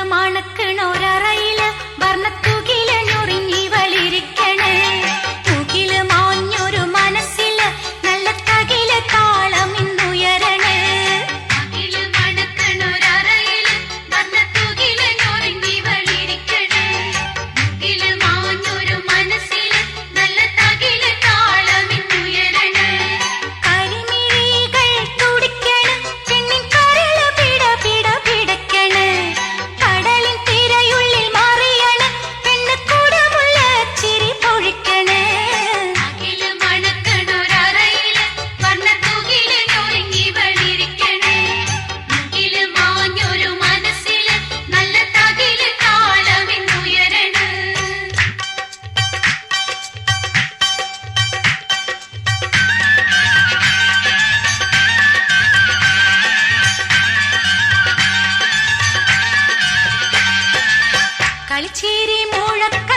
മണക്കണോരറയില് വർണ്ണത്തുകില് ഞൊറിഞ്ഞി വളിരിക്കണേ. തുകില് മാഞ്ഞൊരു മനസ്സില് നല്ല തകില് താളം ഇന്നുയരണേ. തുകില് മണക്കണോരറയില് വർണ്ണത്തുകില് ഞൊറിഞ്ഞി വളിരിക്കണേ. തുകില് മാഞ്ഞൊരു മനസ്സില് നല്ല തകില് താളം ഇന്നുയരണേ. കരിമിഴികൾ തുടിക്കണ് പെണ്ണിൻ കരള് പിട പിട പിടക്കണ്. കടലിൻ തിരയുള്ളിൽ മറിയണ് പെണ്ണ് കുടമുള്ള ചിരി പൊഴിക്കണ്. അകില് മണക്കണൊരറയില് വർണ്ണത്തുകില് ഞൊറിഞ്ഞി വളിരിക്കണേ. തുകില് മാഞ്ഞൊരു മനസ്സില് നല്ല തകില് താളം ഇന്നുയരണേ. കളിച്ചേരി മുഴക്ക